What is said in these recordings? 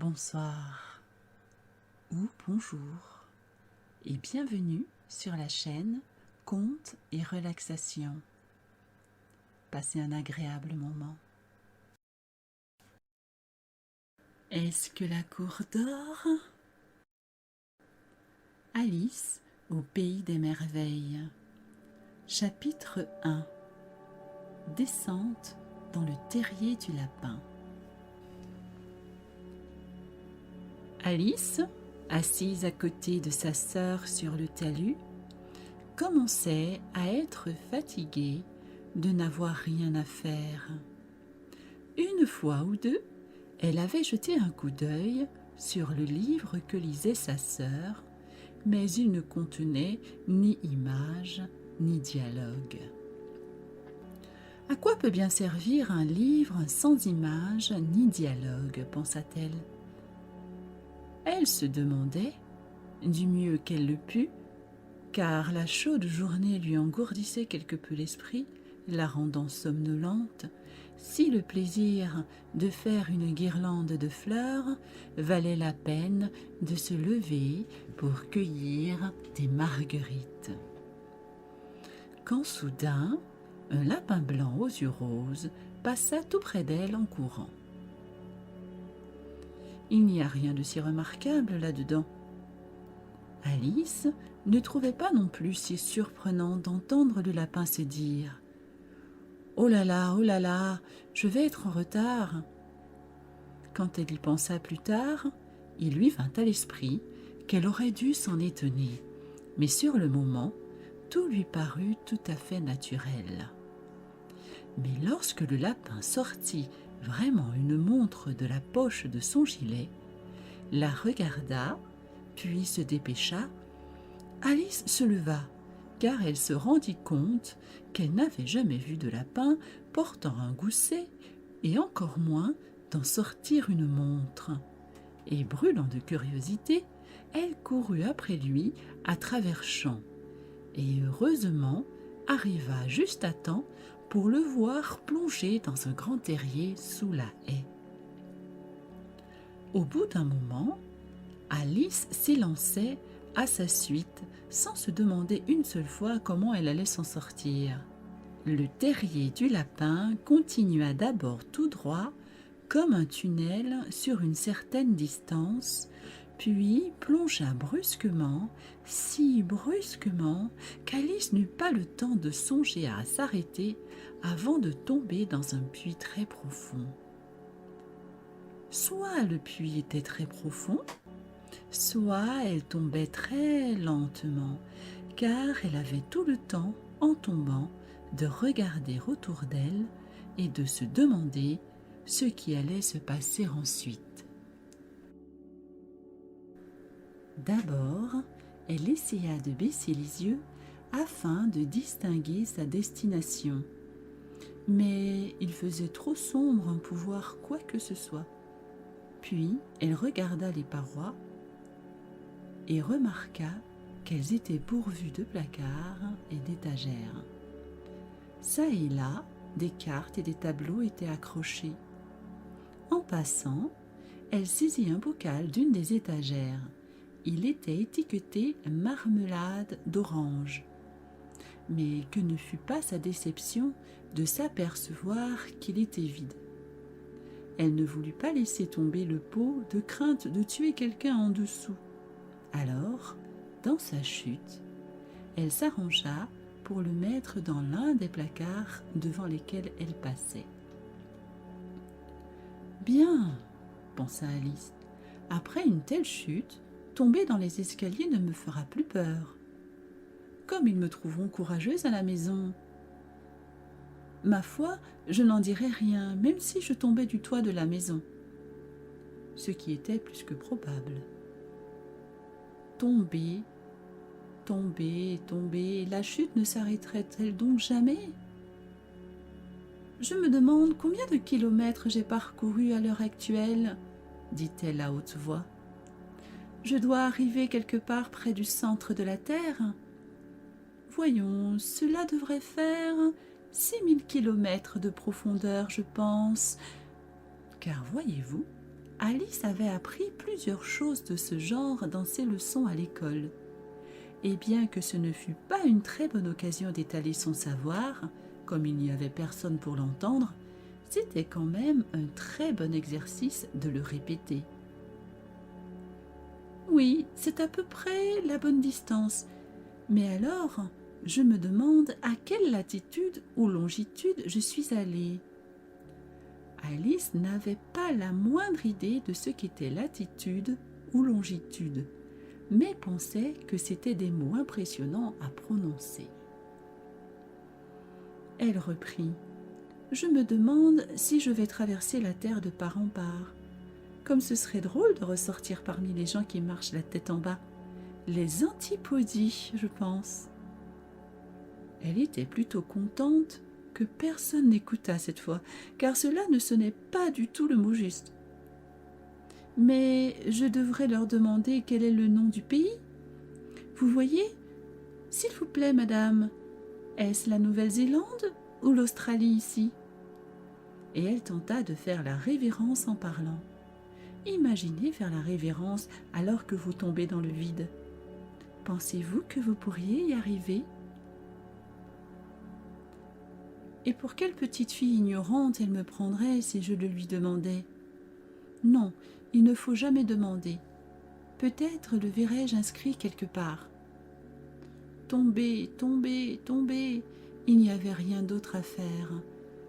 bonsoir ou bonjour et bienvenue sur la chaîne Contes et Relaxation. Passez un agréable moment. Est-ce que la cour dort? Alice au pays des merveilles. Chapitre 1. Descente dans le terrier du lapin. Alice, assise à côté de sa sœur sur le talus, commençait à être fatiguée de n'avoir rien à faire. Une fois ou deux, elle avait jeté un coup d'œil sur le livre que lisait sa sœur, mais il ne contenait ni images ni dialogue. À quoi peut bien servir un livre sans images ni dialogue, pensa-t-elle. Elle se demandait, du mieux qu'elle le put, car la chaude journée lui engourdissait quelque peu l'esprit, la rendant somnolente, si le plaisir de faire une guirlande de fleurs valait la peine de se lever pour cueillir des marguerites. Quand soudain, un lapin blanc aux yeux roses passa tout près d'elle en courant. Il n'y a rien de si remarquable là-dedans. Alice ne trouvait pas non plus si surprenant d'entendre le lapin se dire « Oh là là, je vais être en retard !» Quand elle y pensa plus tard, il lui vint à l'esprit qu'elle aurait dû s'en étonner, mais sur le moment, tout lui parut tout à fait naturel. Mais lorsque le lapin sortit vraiment une montre de la poche de son gilet, la regarda, puis se dépêcha, Alice se leva, car elle se rendit compte qu'elle n'avait jamais vu de lapin portant un gousset, et encore moins d'en sortir une montre. Et brûlant de curiosité, elle courut après lui à travers champs, et heureusement arriva juste à temps pour le voir plonger dans un grand terrier sous la haie. Au bout d'un moment, Alice s'élançait à sa suite sans se demander une seule fois comment elle allait s'en sortir. Le terrier du lapin continua d'abord tout droit comme un tunnel sur une certaine distance, puis plongea brusquement, si brusquement qu'Alice n'eut pas le temps de songer à s'arrêter avant de tomber dans un puits très profond. Soit le puits était très profond, soit elle tombait très lentement, car elle avait tout le temps, en tombant, de regarder autour d'elle et de se demander ce qui allait se passer ensuite. D'abord, elle essaya de baisser les yeux afin de distinguer sa destination. Mais il faisait trop sombre pour voir quoi que ce soit. Puis, elle regarda les parois et remarqua qu'elles étaient pourvues de placards et d'étagères. Ça et là, des cartes et des tableaux étaient accrochés. En passant, elle saisit un bocal d'une des étagères. Il était étiqueté « marmelade d'orange ». Mais que ne fut pas sa déception de s'apercevoir qu'il était vide. Elle ne voulut pas laisser tomber le pot de crainte de tuer quelqu'un en dessous. Alors, dans sa chute, elle s'arrangea pour le mettre dans l'un des placards devant lesquels elle passait. « Bien, pensa Alice, après une telle chute, tomber dans les escaliers ne me fera plus peur. Comme ils me trouveront courageuse à la maison. Ma foi, je n'en dirai rien, même si je tombais du toit de la maison. » Ce qui était plus que probable. Tomber, tomber, tomber, la chute ne s'arrêterait-elle donc jamais? Je me demande combien de kilomètres j'ai parcouru à l'heure actuelle, dit-elle à haute voix. Je dois arriver quelque part près du centre de la Terre. Voyons, cela devrait faire 6000 kilomètres de profondeur, je pense. Car voyez-vous, Alice avait appris plusieurs choses de ce genre dans ses leçons à l'école. Et bien que ce ne fût pas une très bonne occasion d'étaler son savoir, comme il n'y avait personne pour l'entendre, c'était quand même un très bon exercice de le répéter. Oui, c'est à peu près la bonne distance. Mais alors, je me demande à quelle latitude ou longitude je suis allée. Alice n'avait pas la moindre idée de ce qu'était latitude ou longitude, mais pensait que c'étaient des mots impressionnants à prononcer. Elle reprit. « Je me demande si je vais traverser la terre de part en part. Comme ce serait drôle de ressortir parmi les gens qui marchent la tête en bas. Les antipodies, je pense. » Elle était plutôt contente que personne n'écoutât cette fois, car cela ne sonnait pas du tout le mot juste. « Mais je devrais leur demander quel est le nom du pays. Vous voyez, s'il vous plaît, madame, est-ce la Nouvelle-Zélande ou l'Australie ici ?» Et elle tenta de faire la révérence en parlant. Imaginez faire la révérence alors que vous tombez dans le vide. Pensez-vous que vous pourriez y arriver ? Et pour quelle petite fille ignorante elle me prendrait si je le lui demandais ? Non, il ne faut jamais demander. Peut-être le verrai-je inscrit quelque part. Tomber, tomber, tomber, il n'y avait rien d'autre à faire.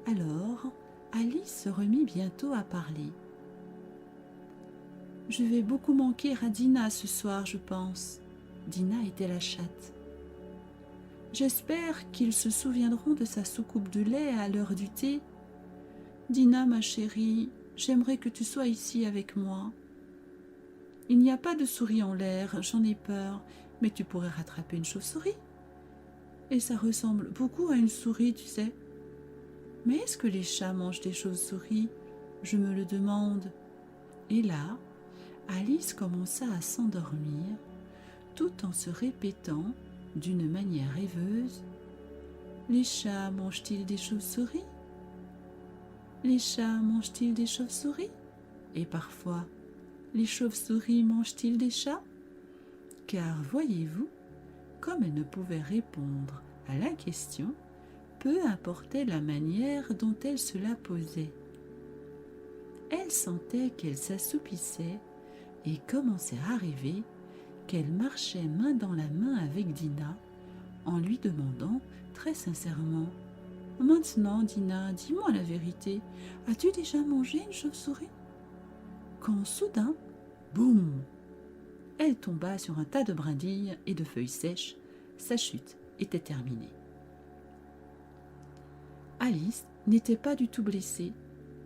Alors, Alice se remit bientôt à parler. « Je vais beaucoup manquer à Dinah ce soir, je pense. » Dinah était la chatte. « J'espère qu'ils se souviendront de sa soucoupe de lait à l'heure du thé. Dinah, ma chérie, j'aimerais que tu sois ici avec moi. Il n'y a pas de souris en l'air, j'en ai peur, mais tu pourrais rattraper une chauve-souris. Et ça ressemble beaucoup à une souris, tu sais. Mais est-ce que les chats mangent des chauves-souris ? Je me le demande. » Et là, Alice commença à s'endormir, tout en se répétant, d'une manière rêveuse, « Les chats mangent-ils des chauves-souris ? Les chats mangent-ils des chauves-souris ? Et parfois, les chauves-souris mangent-ils des chats ? » Car, voyez-vous, comme elle ne pouvait répondre à la question, peu importait la manière dont elle se la posait. Elle sentait qu'elle s'assoupissait et commençait à rêver qu'elle marchait main dans la main avec Dinah en lui demandant très sincèrement « Maintenant, Dinah, dis-moi la vérité, as-tu déjà mangé une chauve-souris ?» Quand soudain, boum, elle tomba sur un tas de brindilles et de feuilles sèches. Sa chute était terminée. Alice n'était pas du tout blessée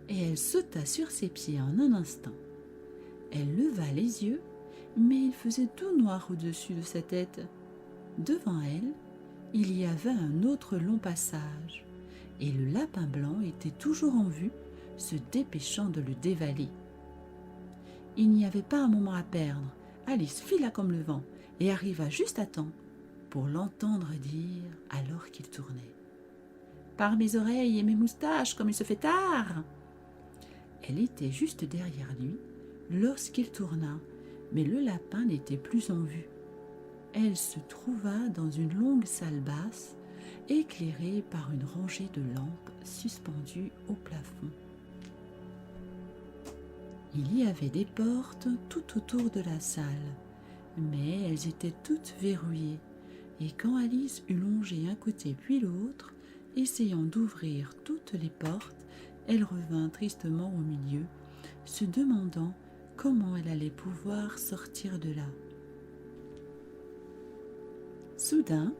et elle sauta sur ses pieds en un instant. Elle leva les yeux, mais il faisait tout noir au-dessus de sa tête. Devant elle, il y avait un autre long passage, et le lapin blanc était toujours en vue, se dépêchant de le dévaler. Il n'y avait pas un moment à perdre. Alice fila comme le vent et arriva juste à temps pour l'entendre dire alors qu'il tournait. « Par mes oreilles et mes moustaches, comme il se fait tard !» Elle était juste derrière lui lorsqu'il tourna, mais le lapin n'était plus en vue. Elle se trouva dans une longue salle basse, éclairée par une rangée de lampes suspendues au plafond. Il y avait des portes tout autour de la salle, mais elles étaient toutes verrouillées, et quand Alice eut longé un côté puis l'autre, essayant d'ouvrir toutes les portes, elle revint tristement au milieu, se demandant comment elle allait pouvoir sortir de là. Soudain,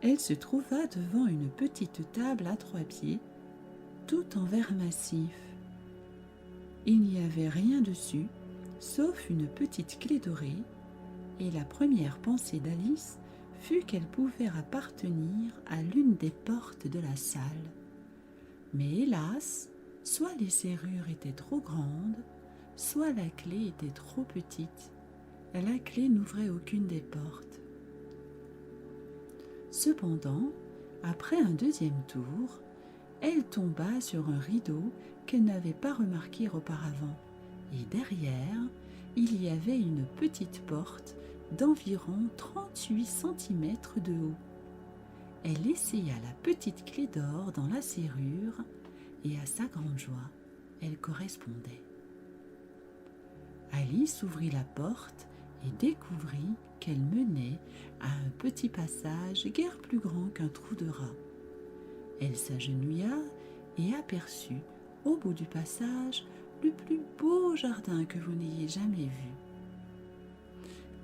elle se trouva devant une petite table à 3 pieds, tout en verre massif. Il n'y avait rien dessus, sauf une petite clé dorée, et la première pensée d'Alice fut qu'elle pouvait appartenir à l'une des portes de la salle. Mais hélas, soit les serrures étaient trop grandes, soit la clé était trop petite. La clé n'ouvrait aucune des portes. Cependant, après un deuxième tour, elle tomba sur un rideau qu'elle n'avait pas remarqué auparavant, et derrière, il y avait une petite porte d'environ 38 cm de haut. Elle essaya la petite clé d'or dans la serrure et à sa grande joie, elle correspondait. Alice ouvrit la porte et découvrit qu'elle menait à un petit passage guère plus grand qu'un trou de rat. Elle s'agenouilla et aperçut au bout du passage le plus beau jardin que vous n'ayez jamais vu.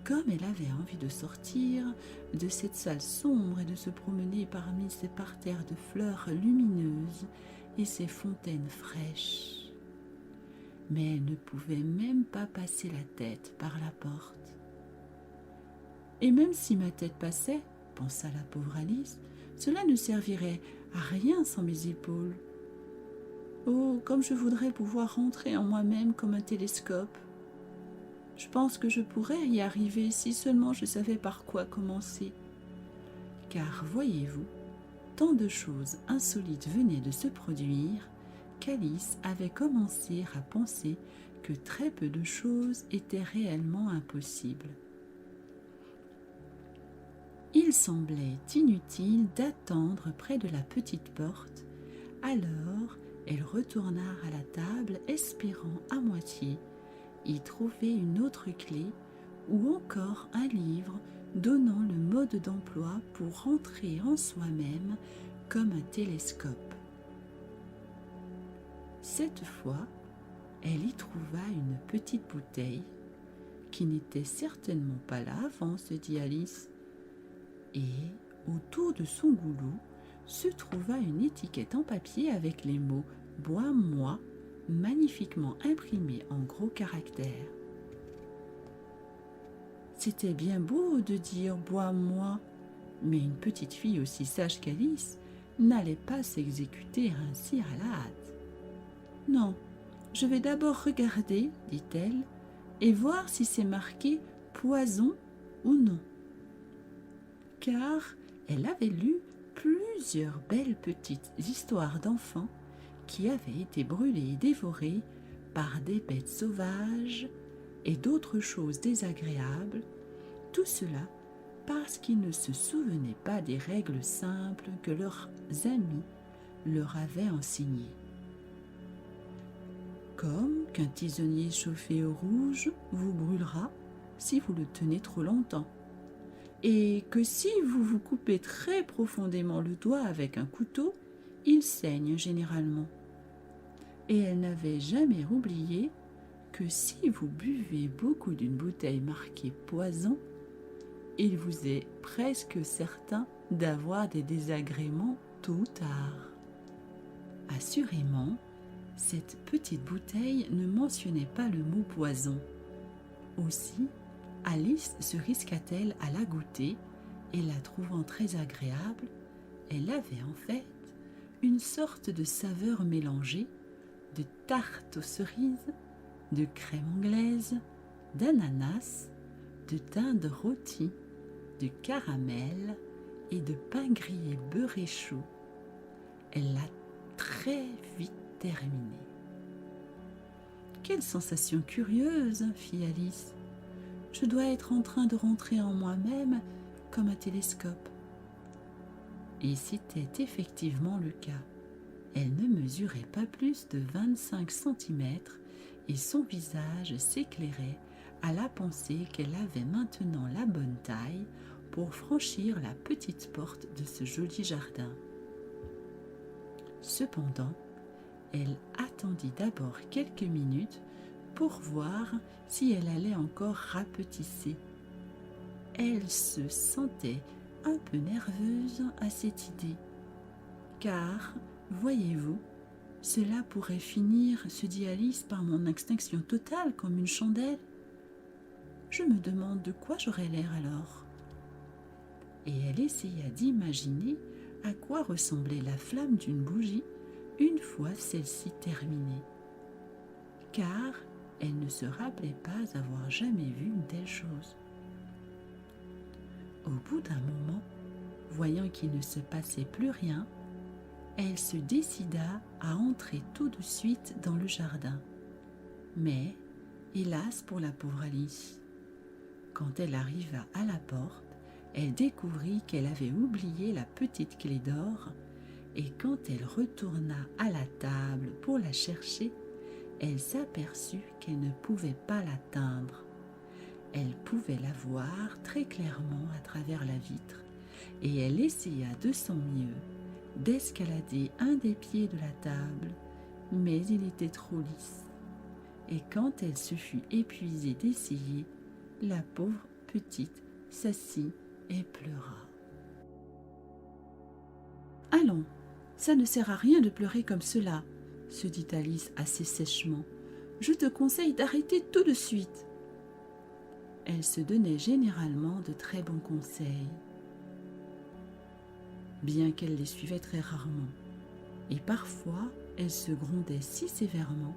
Comme elle avait envie de sortir de cette salle sombre et de se promener parmi ces parterres de fleurs lumineuses et ces fontaines fraîches, mais elle ne pouvait même pas passer la tête par la porte. Et même si ma tête passait, pensa la pauvre Alice, cela ne servirait à rien sans mes épaules. Oh, comme je voudrais pouvoir rentrer en moi-même comme un télescope. Je pense que je pourrais y arriver si seulement je savais par quoi commencer. Car, voyez-vous, tant de choses insolites venaient de se produire qu'Alice avait commencé à penser que très peu de choses étaient réellement impossibles. Il semblait inutile d'attendre près de la petite porte, alors elle retourna à la table espérant à moitié y trouver une autre clé ou encore un livre donnant le mode d'emploi pour rentrer en soi-même comme un télescope. Cette fois, elle y trouva une petite bouteille qui n'était certainement pas là avant, se dit Alice, et autour de son goulot se trouva une étiquette en papier avec les mots « Bois-moi » magnifiquement imprimés en gros caractères. C'était bien beau de dire « Bois-moi », mais une petite fille aussi sage qu'Alice n'allait pas s'exécuter ainsi à la hâte. « Non, je vais d'abord regarder, dit-elle, et voir si c'est marqué « poison » ou non. » Car elle avait lu plusieurs belles petites histoires d'enfants qui avaient été brûlées et dévorées par des bêtes sauvages et d'autres choses désagréables, tout cela parce qu'ils ne se souvenaient pas des règles simples que leurs amis leur avaient enseignées. Comme qu'un tisonnier chauffé au rouge vous brûlera si vous le tenez trop longtemps, et que si vous vous coupez très profondément le doigt avec un couteau, il saigne généralement. Et elle n'avait jamais oublié que si vous buvez beaucoup d'une bouteille marquée poison, il vous est presque certain d'avoir des désagréments tôt ou tard. Assurément, cette petite bouteille ne mentionnait pas le mot poison. Aussi, Alice se risqua-t-elle à la goûter et la trouvant très agréable, elle avait en fait une sorte de saveur mélangée de tarte aux cerises, de crème anglaise, d'ananas, de dinde rôtie, de caramel et de pain grillé beurré chaud. Elle l'a très vite terminé. « Quelle sensation curieuse !» fit Alice. « Je dois être en train de rentrer en moi-même comme un télescope. » Et c'était effectivement le cas. Elle ne mesurait pas plus de 25 cm et son visage s'éclairait à la pensée qu'elle avait maintenant la bonne taille pour franchir la petite porte de ce joli jardin. Cependant, elle attendit d'abord quelques minutes pour voir si elle allait encore rapetisser. Elle se sentait un peu nerveuse à cette idée, car, voyez-vous, cela pourrait finir, se dit Alice, par mon extinction totale comme une chandelle. Je me demande de quoi j'aurais l'air alors. Et elle essaya d'imaginer à quoi ressemblait la flamme d'une bougie une fois celle-ci terminée, car elle ne se rappelait pas avoir jamais vu une telle chose. Au bout d'un moment, voyant qu'il ne se passait plus rien, elle se décida à entrer tout de suite dans le jardin. Mais Hélas pour la pauvre Alice. Quand elle arriva à la porte, elle découvrit qu'elle avait oublié la petite clé d'or, et quand elle retourna à la table pour la chercher, elle s'aperçut qu'elle ne pouvait pas l'atteindre. Elle pouvait la voir très clairement à travers la vitre, et elle essaya de son mieux d'escalader un des pieds de la table, mais il était trop lisse. Et quand elle se fut épuisée d'essayer, la pauvre petite s'assit et pleura. « Allons, ça ne sert à rien de pleurer comme cela, » se dit Alice assez sèchement. « Je te conseille d'arrêter tout de suite. » Elle se donnait généralement de très bons conseils, bien qu'elle les suivait très rarement. Et parfois, elle se grondait si sévèrement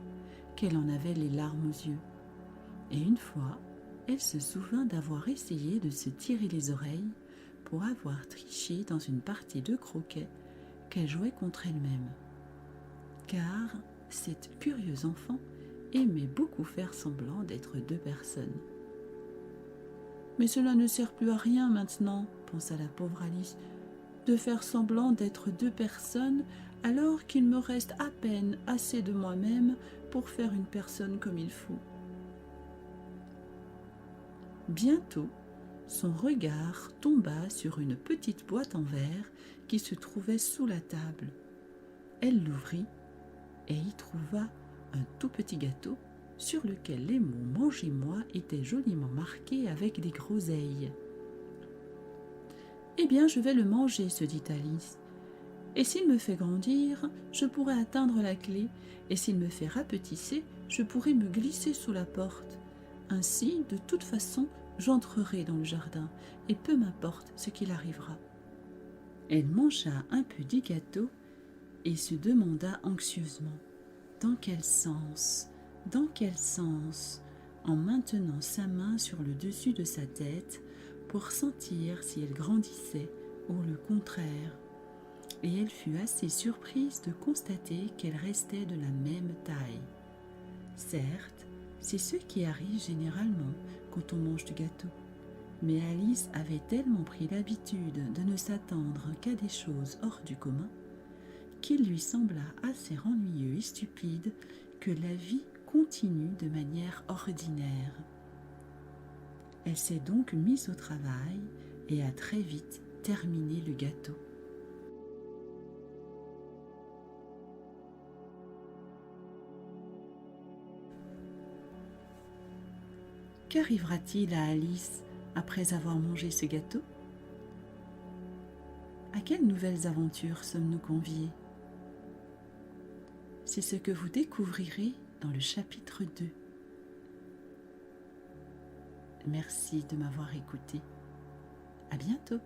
qu'elle en avait les larmes aux yeux. Et une fois, elle se souvint d'avoir essayé de se tirer les oreilles pour avoir triché dans une partie de croquet qu'elle jouait contre elle-même. Car cette curieuse enfant aimait beaucoup faire semblant d'être deux personnes. « Mais cela ne sert plus à rien maintenant, » pensa la pauvre Alice, « de faire semblant d'être deux personnes alors qu'il me reste à peine assez de moi-même pour faire une personne comme il faut. » Bientôt, son regard tomba sur une petite boîte en verre qui se trouvait sous la table. Elle l'ouvrit et y trouva un tout petit gâteau sur lequel les mots « Mangez-moi » étaient joliment marqués avec des groseilles. « Eh bien, je vais le manger, » se dit Alice. « Et s'il me fait grandir, je pourrai atteindre la clé, et s'il me fait rapetisser, je pourrai me glisser sous la porte. Ainsi, de toute façon, j'entrerai dans le jardin, et peu m'importe ce qu'il arrivera. » Elle mangea un peu du gâteau et se demanda anxieusement « Dans quel sens ? Dans quel sens ?» en maintenant sa main sur le dessus de sa tête pour sentir si elle grandissait ou le contraire. Et elle fut assez surprise de constater qu'elle restait de la même taille. Certes, c'est ce qui arrive généralement quand on mange du gâteau. Mais Alice avait tellement pris l'habitude de ne s'attendre qu'à des choses hors du commun qu'il lui sembla assez ennuyeux et stupide que la vie continue de manière ordinaire. Elle s'est donc mise au travail et a très vite terminé le gâteau. Qu'arrivera-t-il à Alice après avoir mangé ce gâteau? À quelles nouvelles aventures sommes-nous conviés? C'est ce que vous découvrirez dans le chapitre 2. Merci de m'avoir écouté. À bientôt.